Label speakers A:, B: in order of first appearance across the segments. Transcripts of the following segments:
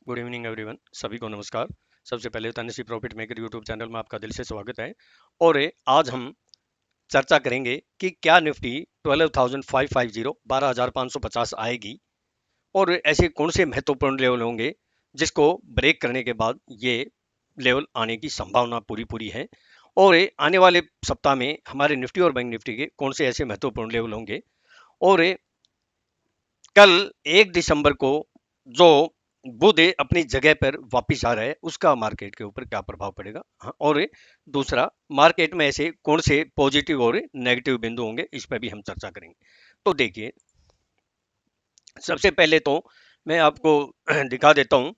A: Good evening everyone, सभी को नमस्कार। सबसे पहले Tanishq profit maker YouTube channel में आपका दिल से स्वागत है। और आज हम चर्चा करेंगे कि क्या निफ्टी 12,550 12,550 आएगी और ऐसे कौन से महत्वपूर्ण लेवल होंगे जिसको ब्रेक करने के बाद ये लेवल आने की संभावना पूरी पूरी है। और आने वाले सप्ताह में हमारे निफ्टी और बैंक निफ्टी के कौन से ऐसे महत्वपूर्ण लेवल होंगे। और कल 1 दिसंबर को जो बुध अपनी जगह पर वापिस आ रहा है उसका मार्केट के ऊपर क्या प्रभाव पड़ेगा। हाँ, और दूसरा मार्केट में ऐसे कौन से पॉजिटिव और नेगेटिव बिंदु होंगे इस पर भी हम चर्चा करेंगे। तो देखिए, सबसे पहले तो मैं आपको दिखा देता हूं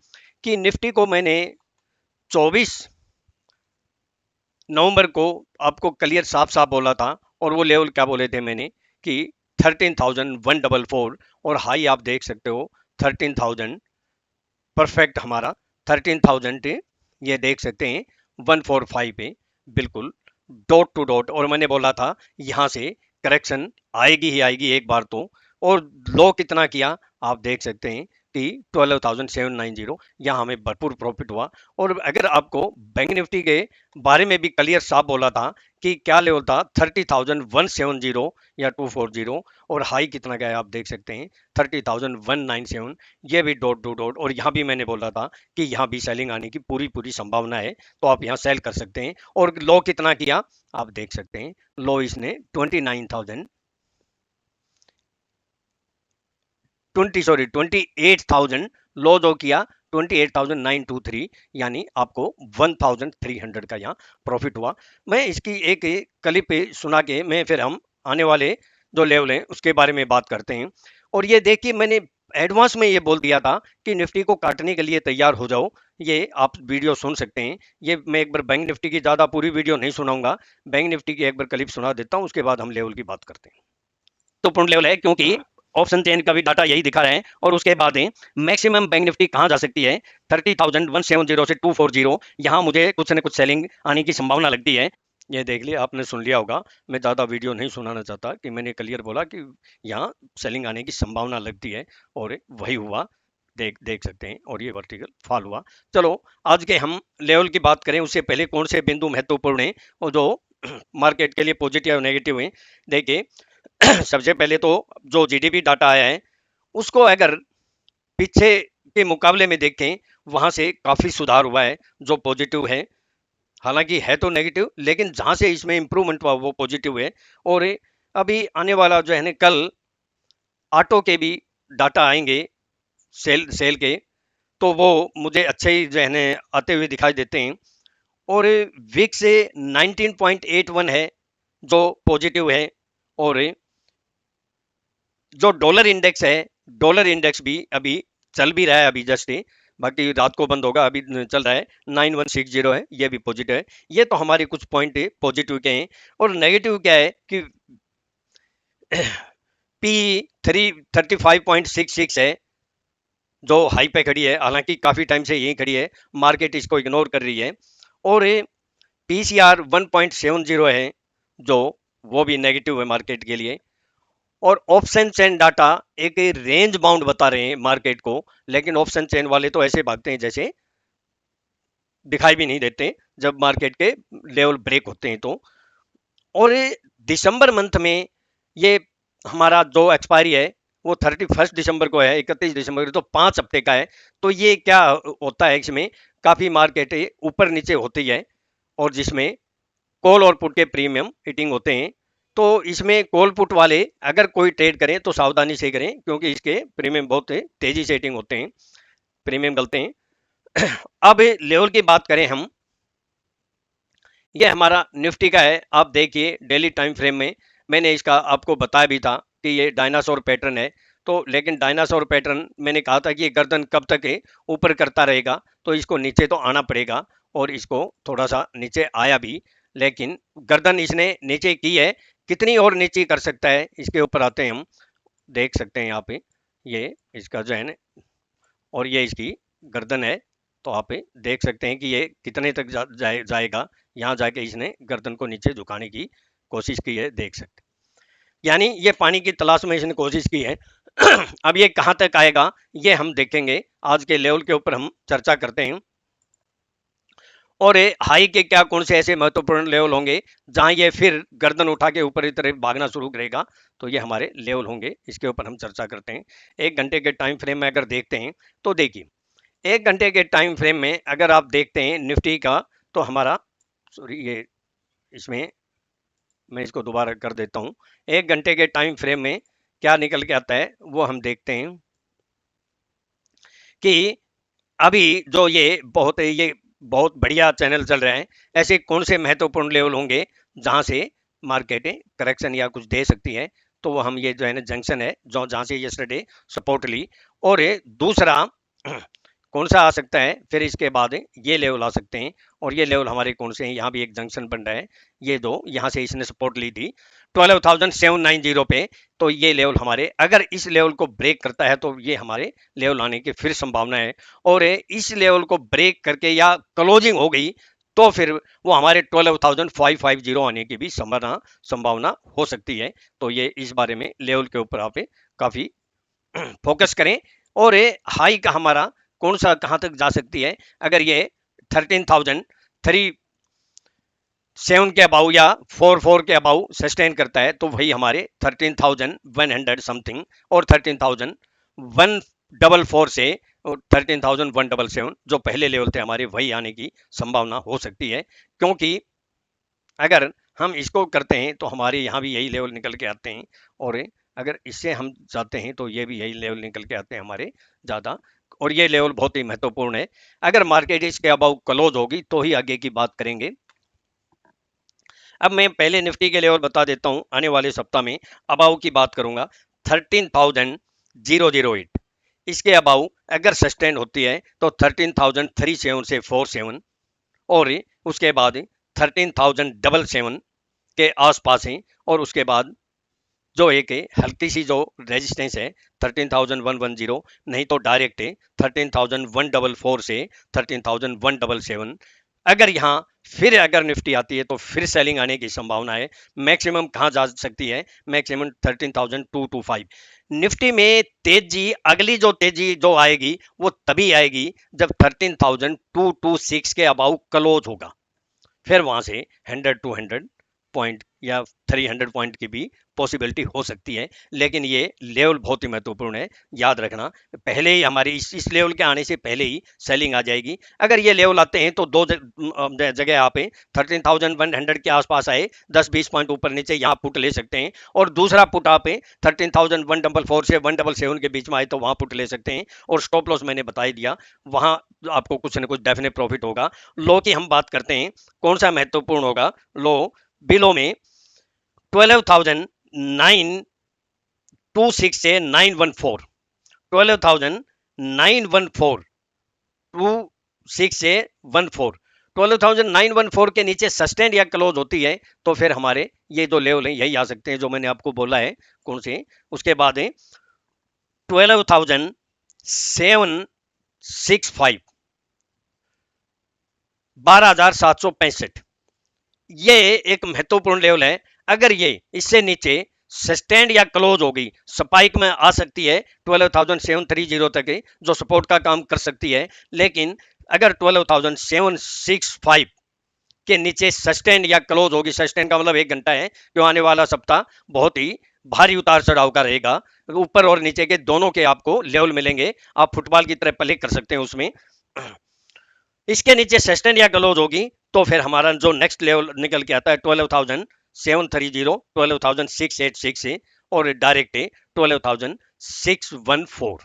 A: कि निफ्टी को मैंने 24 नवंबर को आपको क्लियर साफ साफ बोला था। और वो लेवल क्या बोले थे मैंने कि 13,144 और हाई आप देख सकते हो 13,000 परफेक्ट हमारा 13,000 ये देख सकते हैं 145 पे बिल्कुल डॉट टू डॉट। और मैंने बोला था यहां से करेक्शन आएगी ही आएगी एक बार तो। और लो कितना किया आप देख सकते हैं कि 12,790, यहाँ हमें भरपूर प्रॉफिट हुआ। और अगर आपको बैंक निफ्टी के बारे में भी क्लियर साफ बोला था कि क्या लेवल था 30,170 या 240 और हाई कितना गया आप देख सकते हैं 30,197, ये भी डॉट टू डॉट। और यहाँ भी मैंने बोला था कि यहाँ भी सेलिंग आने की पूरी पूरी संभावना है, तो आप यहाँ सेल कर सकते हैं। और लो कितना किया आप देख सकते हैं, लो इसने 28,000 लो जो किया 28,923, यानी आपको 1,300 का यहाँ प्रॉफिट हुआ। मैं इसकी एक क्लिप सुना के मैं फिर हम आने वाले जो लेवल हैं उसके बारे में बात करते हैं। और ये देखिए, मैंने एडवांस में ये बोल दिया था कि निफ्टी को काटने के लिए तैयार हो जाओ। ये आप वीडियो सुन सकते हैं। ये मैं एक बार बैंक निफ्टी की ज़्यादा पूरी वीडियो नहीं सुनाऊंगा, बैंक निफ्टी की एक बार क्लिप सुना देता हूँ, उसके बाद हम लेवल की बात करते हैं। तो पूर्ण लेवल है क्योंकि ऑप्शन चेन का भी डाटा यही दिखा रहे हैं। और उसके बाद मैक्सिमम बैंक निफ्टी कहां जा सकती है 30,170 से 240, यहां मुझे कुछ न कुछ सेलिंग आने की संभावना लगती है। ये देख लिया, आपने सुन लिया होगा, मैं ज़्यादा वीडियो नहीं सुनाना चाहता कि मैंने क्लियर बोला कि यहाँ सेलिंग आने की संभावना लगती है और वही हुआ। देख देख सकते हैं और ये वर्टिकल फॉल हुआ। चलो आज के हम लेवल की बात करें उससे पहले कौन से बिंदु महत्वपूर्ण हैं और जो मार्केट के लिए पॉजिटिव और नेगेटिव हैं। देखिए, सबसे पहले तो जो जीडीपी डाटा आया है उसको अगर पीछे के मुकाबले में देखें वहां से काफी सुधार हुआ है जो पॉजिटिव है। हालांकि है तो नेगेटिव, लेकिन जहां से इसमें इंप्रूवमेंट हुआ वो पॉजिटिव है। और अभी आने वाला जो है ना कल ऑटो के भी डाटा आएंगे, सेल सेल के, तो वो मुझे अच्छे ही जो है ना आते हुए दिखाई देते हैं। और विक से 19.81 है जो पॉजिटिव है। और जो डॉलर इंडेक्स है, डॉलर इंडेक्स भी अभी चल भी रहा है, अभी जस्ट बाकी रात को बंद होगा, अभी चल रहा है 9160 है, ये भी पॉजिटिव है। ये तो हमारे कुछ पॉइंट पॉजिटिव के हैं। और नेगेटिव क्या है कि पी 35.66 है जो हाई पे खड़ी है, हालांकि काफी टाइम से यही खड़ी है, मार्केट इसको इग्नोर कर रही है। और पीसीआर 1.70 है जो वो भी नेगेटिव है मार्केट के लिए। और ऑप्शन चेन डाटा एक रेंज बाउंड बता रहे हैं मार्केट को, लेकिन ऑप्शन चेन वाले तो ऐसे भागते हैं जैसे दिखाई भी नहीं देते जब मार्केट के लेवल ब्रेक होते हैं तो। और दिसंबर मंथ में ये हमारा जो एक्सपायरी है वो 31 दिसंबर को है, 31 दिसंबर को, तो 5 हफ्ते का है। तो ये क्या होता है, इसमें काफी मार्केट ऊपर नीचे होती है और जिसमें कॉल और पुट के प्रीमियम हिटिंग होते हैं। तो इसमें कॉल पुट वाले अगर कोई ट्रेड करें तो सावधानी से करें क्योंकि इसके प्रीमियम बहुत तेजी से हिटिंग होते हैं, प्रीमियम गलते हैं। अब लेवल की बात करें हम, ये हमारा निफ्टी का है। आप देखिए डेली टाइम फ्रेम में मैंने इसका आपको बताया भी था कि ये डायनासोर पैटर्न है। तो लेकिन डायनासोर पैटर्न मैंने कहा था कि ये गर्दन कब तक है ऊपर करता रहेगा, तो इसको नीचे तो आना पड़ेगा। और इसको थोड़ा सा नीचे आया भी, लेकिन गर्दन इसने नीचे की है, कितनी और नीचे कर सकता है इसके ऊपर आते हैं हम। देख सकते हैं यहाँ पे ये इसका जो है ना, और ये इसकी गर्दन है। तो आप देख सकते हैं कि ये कितने तक जाएगा। यहाँ जाके इसने गर्दन को नीचे झुकाने की कोशिश की है, देख सकते हैं। यानी ये पानी की तलाश में इसने कोशिश की है। अब ये कहां तक आएगा ये हम देखेंगे, आज के लेवल के ऊपर हम चर्चा करते हैं। और हाई के क्या कौन से ऐसे महत्वपूर्ण लेवल होंगे जहां ये फिर गर्दन उठा के ऊपर की तरफ भागना शुरू करेगा, तो ये हमारे लेवल होंगे, इसके ऊपर हम चर्चा करते हैं। 1 घंटे के टाइम फ्रेम में अगर देखते हैं तो देखिए 1 घंटे के टाइम फ्रेम में अगर आप देखते हैं निफ्टी का, तो हमारा, सॉरी ये इसमें मैं इसको दोबारा कर देता हूं। 1 घंटे के टाइम फ्रेम में क्या निकल के आता है वो हम देखते हैं कि अभी जो ये बहुत बढ़िया चैनल चल रहा है, ऐसे कौन से महत्वपूर्ण लेवल होंगे जहां से मार्केटें करेक्शन या कुछ दे सकती है, तो वो हम ये जो है ना जंक्शन है जो जहां से यस्टरडे सपोर्ट ली। और दूसरा कौन सा आ सकता है, फिर इसके बाद ये लेवल आ सकते हैं, और ये लेवल हमारे कौन से हैं, यहाँ भी एक जंक्शन बन रहा है, ये दो यहाँ से इसने सपोर्ट ली थी 12,790 पे, तो ये लेवल हमारे अगर इस लेवल को ब्रेक करता है तो ये हमारे लेवल आने की फिर संभावना है। और इस लेवल को ब्रेक करके या क्लोजिंग हो गई तो फिर वो हमारे 12,550 आने की भी संभावना हो सकती है। तो ये इस बारे में लेवल के ऊपर आप काफी फोकस करें। और हाई का हमारा कौन सा कहां तक जा सकती है, अगर ये 13,037 के अबाउ या 44 के अबाउ सस्टेन करता है तो वही हमारे 13,100 समथिंग और 13,144 से 13,177 जो पहले लेवल थे हमारे वही आने की संभावना हो सकती है। क्योंकि अगर हम इसको करते हैं तो हमारे यहाँ भी यही लेवल निकल के आते हैं, और अगर इससे हम जाते हैं तो ये भी यही लेवल निकल के आते हैं हमारे ज़्यादा, और ये लेवल बहुत ही महत्वपूर्ण है। अगर मार्केट इसके अबाउ क्लोज होगी तो ही आगे की बात करेंगे। अब मैं पहले निफ्टी के लेवल बता देता हूं, आने वाले सप्ताह में अबाउ की बात करूंगा 13,008, इसके अबाउ अगर सस्टेन होती है तो 13,037 से 47, और उसके बाद 13,077 के आसपास हैं, और उसके बाद जो एक हल्की सी जो रेजिस्टेंस है 13,110, नहीं तो डायरेक्ट है 13,144 से 13,177। अगर यहाँ फिर अगर निफ्टी आती है तो फिर सेलिंग आने की संभावना है। मैक्सिमम कहाँ जा सकती है, मैक्सिमम 13,225। निफ्टी में तेजी, अगली जो तेजी जो आएगी वो तभी आएगी जब 13,226 के अबाउ क्लोज होगा, फिर वहां से 100-200 पॉइंट या 300 पॉइंट की भी पॉसिबिलिटी हो सकती है। लेकिन ये लेवल बहुत ही महत्वपूर्ण है, याद रखना। पहले ही हमारी इस लेवल के आने से पहले ही सेलिंग आ जाएगी। अगर ये लेवल आते हैं तो दो जगह आप 13,100 के आसपास आए 10-20 पॉइंट ऊपर नीचे यहाँ पुट ले सकते हैं, और दूसरा पुट आप 13,144 से 177 के बीच में आए तो वहां पुट ले सकते हैं। और स्टॉप लॉस मैंने बता ही दिया, वहां आपको कुछ ना कुछ डेफिनेट प्रॉफिट होगा। लो की हम बात करते हैं, कौन सा महत्वपूर्ण होगा लो, बिलो में 12,926 से 914, 12,914 से 14, 12,914 के नीचे सस्टेन या क्लोज होती है तो फिर हमारे ये जो लेवल है यही आ सकते हैं जो मैंने आपको बोला है कौन से। उसके बाद है 12,765, 12,765, ये एक महत्वपूर्ण लेवल है। अगर ये इससे नीचे सस्टेंड या क्लोज होगी, स्पाइक में आ सकती है 12,730 तक जो सपोर्ट का काम कर सकती है। लेकिन अगर 12,765 के नीचे सस्टेंड या क्लोज होगी, सस्टेंड का मतलब 1 घंटा है, जो आने वाला सप्ताह बहुत ही भारी उतार चढ़ाव का रहेगा, ऊपर और नीचे के दोनों के आपको लेवल मिलेंगे, आप फुटबॉल की तरह प्ले कर सकते हैं उसमें। इसके नीचे सस्टेन या क्लोज होगी तो फिर हमारा जो नेक्स्ट लेवल निकल के आता है 12,730, 12,686 से, और डायरेक्ट 12,614,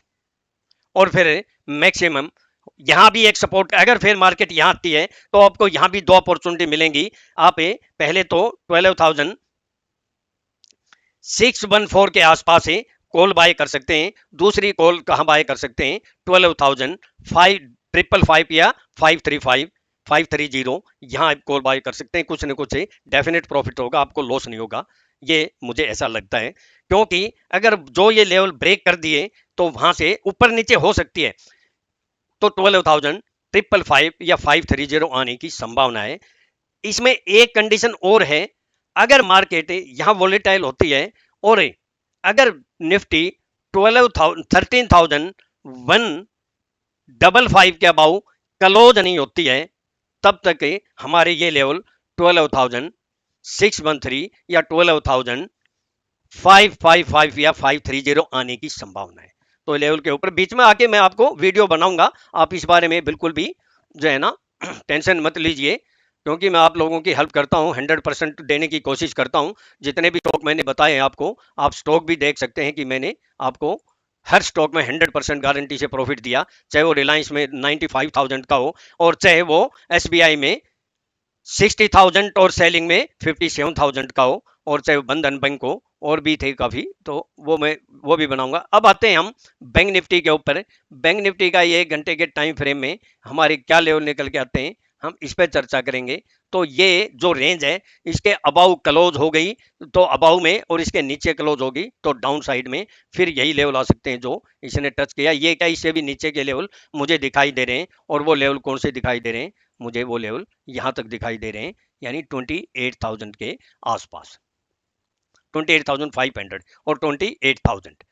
A: और फिर मैक्सिमम यहां भी एक सपोर्ट। अगर फिर मार्केट यहां आती है तो आपको यहां भी दो अपॉर्चुनिटी मिलेंगी। आप पहले तो 12,614 के आसपास है कॉल बाय कर सकते हैं, दूसरी कॉल कहां बाय कर सकते हैं 12,555 या 535, 530, यहां आप कॉल बाय कर सकते हैं। कुछ न कुछ डेफिनेट प्रॉफिट होगा, आपको लॉस नहीं होगा, ये मुझे ऐसा लगता है। क्योंकि अगर जो ये लेवल ब्रेक कर दिए तो वहां से ऊपर नीचे हो सकती है, तो 12,555 या 530 आने की संभावना है। इसमें एक कंडीशन और है, अगर मार्केट यहां वोलेटाइल होती है और अगर निफ्टी 13,155 के अबाउ क्लोज नहीं होती है, तब तक हमारे ये लेवल 12,613 या 12,555 या 530 आने की संभावना है। तो लेवल के ऊपर बीच में आके मैं आपको वीडियो बनाऊंगा, आप इस बारे में बिल्कुल भी जो है ना टेंशन मत लीजिए, क्योंकि मैं आप लोगों की हेल्प करता हूं, 100% देने की कोशिश करता हूं। जितने भी स्टॉक मैंने बताए आपको, आप स्टॉक भी देख सकते हैं कि मैंने आपको हर स्टॉक में 100% गारंटी से प्रॉफिट दिया, चाहे वो रिलायंस में 95,000 का हो और चाहे वो एसबीआई में 60,000 और सेलिंग में 57,000 का हो, और चाहे बंधन बैंक हो, और भी थे काफी, तो वो भी बनाऊंगा। अब आते हैं हम बैंक निफ्टी के ऊपर। बैंक निफ्टी का ये 1 घंटे के टाइम फ्रेम में हमारे क्या लेवल निकल के आते हैं, हम इस पर चर्चा करेंगे। तो ये जो रेंज है, इसके अबाउ क्लोज हो गई तो अबाउ में, और इसके नीचे क्लोज होगी तो डाउन साइड में, फिर यही लेवल आ सकते हैं जो इसने टच किया। ये क्या, इससे भी नीचे के लेवल मुझे दिखाई दे रहे हैं, और वो लेवल कौन से दिखाई दे रहे हैं, मुझे वो लेवल यहां तक दिखाई दे रहे हैं, यानी 28,000 के आसपास, 28,500 और 28,000।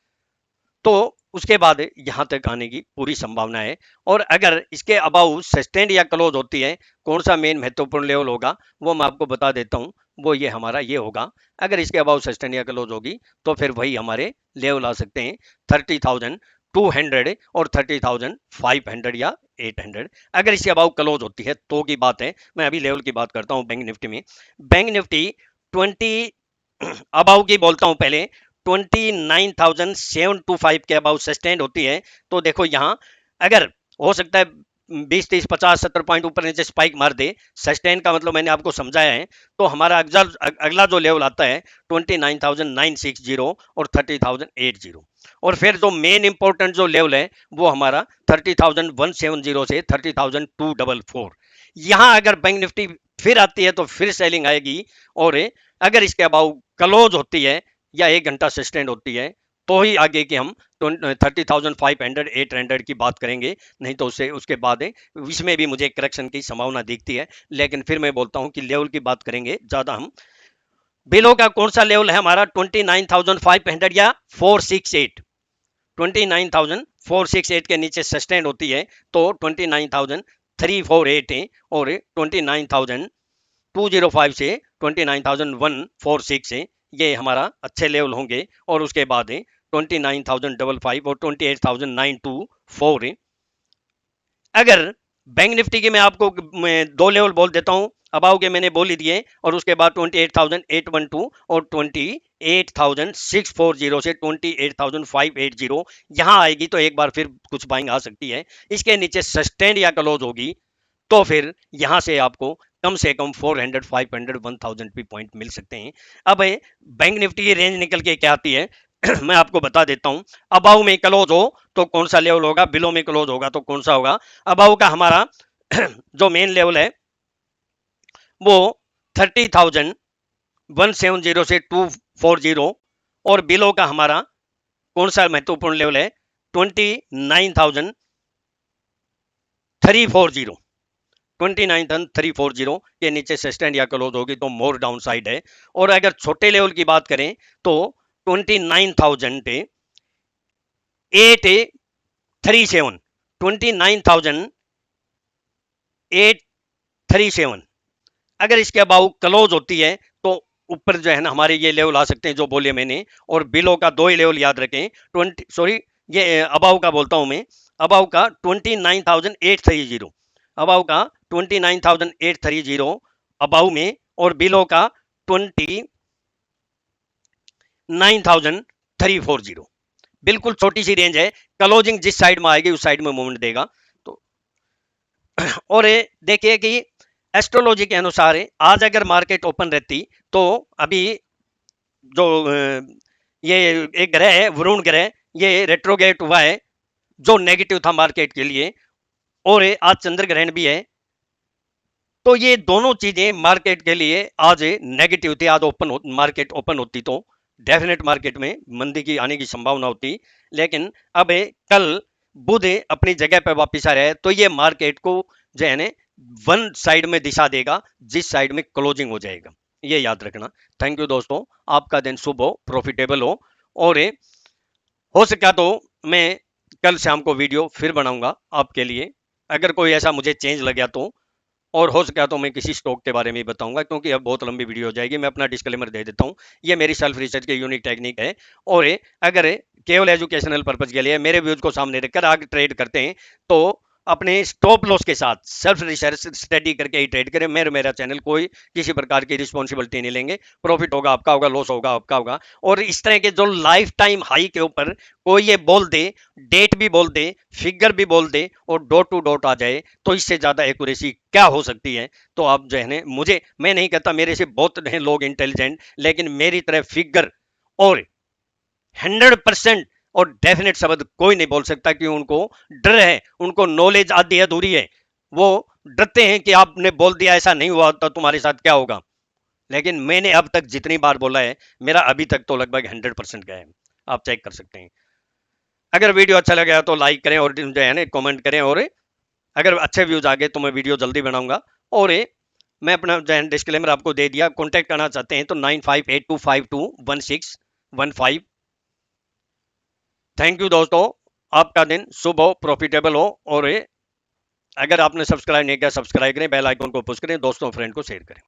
A: तो उसके बाद यहां तक आने की पूरी संभावना है। और अगर इसके अबाउ सस्टेंड या क्लोज होती है, कौन सा मेन महत्वपूर्ण लेवल होगा वो मैं आपको बता देता हूं, वो ये हमारा ये होगा। अगर इसके अबाउ सस्टेंड या क्लोज होगी तो फिर वही हमारे लेवल आ सकते हैं 30,200 और 30,500 या 800। अगर इसके अबाउ क्लोज होती है तो की बात है। मैं अभी लेवल की बात करता हूं बैंक निफ्टी में। बैंक निफ्टी 20 अबाउ की बोलता हूं पहले। 29,725 के अबाउ सस्टेन होती है, तो देखो यहाँ अगर हो सकता है 20 30 50 70 पॉइंट ऊपर नीचे स्पाइक मार दे, सस्टेन का मतलब मैंने आपको समझाया है। तो हमारा अगला जो लेवल आता है 29,960 और 30,080, और फिर जो मेन इंपॉर्टेंट जो लेवल है वो हमारा 30,170 से 30,244। यहाँ अगर बैंक निफ्टी फिर आती है तो फिर सेलिंग आएगी, और अगर इसके अबाउ क्लोज होती है या 1 घंटा सस्टेंड होती है तो ही आगे की हम 30,500 800 की बात करेंगे, नहीं तो उससे उसके बाद इसमें भी मुझे करेक्शन की संभावना दिखती है। लेकिन फिर मैं बोलता हूं कि लेवल की बात करेंगे ज्यादा हम। बिलो का कौन सा लेवल है हमारा 29,500 या 468। 29,468 के नीचे सस्टेंड होती है तो 29,348 है, और 29,205 से 29,146 है, ये हमारा अच्छे लेवल होंगे। और उसके बाद 29,055 और 28,924 है। अगर बैंक निफ्टी के मैं आपको दो लेवल बोल देता हूं, अबाउ के मैंने बोल ही दिए, और उसके बाद 28,812 और 28,640 से 28,580 यहां आएगी तो एक बार फिर कुछ बाइंग आ सकती है। इसके नीचे सस्टेंड या क्लोज होगी तो फिर यहां से आपको कम से कम 400 500 1000 भी पॉइंट मिल सकते हैं। अब बैंक निफ्टी की रेंज निकल के क्या आती है मैं आपको बता देता हूं। अबाउ में क्लोज हो तो कौन सा लेवल होगा, बिलो में क्लोज होगा तो कौन सा होगा। अबाउ का हमारा जो मेन लेवल है वो 30,170 से 240, और बिलो का हमारा कौन सा महत्वपूर्ण लेवल है 29,340। 29,340 के नीचे सस्टेंड या क्लोज होगी तो मोर डाउन साइड है। और अगर छोटे लेवल की बात करें तो 29,837 29,837 अगर इसके अबाउ क्लोज होती है तो ऊपर जो है ना हमारे ये लेवल आ सकते हैं जो बोले मैंने। और बिलो का दो ही लेवल याद रखें, 20 ये अबाउ का बोलता हूं मैं। अबाउ का 29,830, अबाउ का 29,830 अबाउ में, और बिलो का 29,340। बिल्कुल छोटी सी रेंज है, क्लोजिंग जिस साइड में आएगी उस साइड में मूवमेंट देगा। तो और देखिए कि एस्ट्रोलॉजी के अनुसार आज अगर मार्केट ओपन रहती तो अभी जो ये एक ग्रह है वरुण ग्रह, ये रेट्रोगेट हुआ है जो नेगेटिव था मार्केट के लिए, और आज चंद्र ग्रहण भी है। तो ये दोनों चीजें मार्केट के लिए आज नेगेटिव थी। आज मार्केट ओपन होती तो डेफिनेट मार्केट में मंदी की आने की संभावना होती। लेकिन अब कल बुध अपनी जगह पर वापिस आ रहा है तो ये मार्केट को जो है वन साइड में दिशा देगा, जिस साइड में क्लोजिंग हो जाएगा, ये याद रखना। थैंक यू दोस्तों, आपका दिन शुभ हो, प्रॉफिटेबल हो। और हो सका तो मैं कल शाम को वीडियो फिर बनाऊंगा आपके लिए, अगर कोई ऐसा मुझे चेंज लगा तो। और हो सका तो मैं किसी स्टॉक के बारे में ही बताऊंगा, क्योंकि अब बहुत लंबी वीडियो हो जाएगी। मैं अपना डिस्क्लेमर दे देता हूँ, ये मेरी सेल्फ रिसर्च की यूनिक टेक्निक है। और अगर केवल एजुकेशनल पर्पज के लिए मेरे व्यूज को सामने रखकर आगे ट्रेड करते हैं तो अपने स्टॉप लॉस के साथ सेल्फ रिसर्च स्टडी करके ही ट्रेड करें। मेरा चैनल कोई किसी प्रकार की रिस्पॉन्सिबिलिटी नहीं लेंगे। प्रॉफिट होगा आपका होगा, लॉस होगा आपका होगा। और इस तरह के जो लाइफ टाइम हाई के ऊपर कोई ये बोल दे, डेट भी बोल दे, फिगर भी बोल दे और डॉट टू डॉट आ जाए, तो इससे ज्यादा एक्यूरेसी क्या हो सकती है। तो आप जो है मुझे, मैं नहीं कहता मेरे से बहुत हैं लोग इंटेलिजेंट, लेकिन मेरी तरह फिगर और 100% और डेफिनेट शब्द कोई नहीं बोल सकता, कि उनको डर है, उनको नॉलेज आधी अधूरी है। वो डरते हैं कि आपने बोल दिया ऐसा नहीं हुआ तो तुम्हारे साथ क्या होगा। लेकिन मैंने अब तक जितनी बार बोला है, मेरा अभी तक तो लगभग 100% गया है। आप चेक कर सकते हैं। अगर वीडियो अच्छा लगा तो लाइक करें और जो है ना कमेंट करें। और अगर अच्छे व्यूज आ गए तो मैं वीडियो जल्दी बनाऊंगा। और मैं अपना जो है डिस्क्लेमर आपको दे दिया। कॉन्टैक्ट करना चाहते हैं तो 9582521615। थैंक यू दोस्तों, आपका दिन शुभ हो, प्रॉफिटेबल हो। और अगर आपने सब्सक्राइब नहीं किया, सब्सक्राइब करें, बेल आइकन को पुश करें, दोस्तों फ्रेंड को शेयर करें।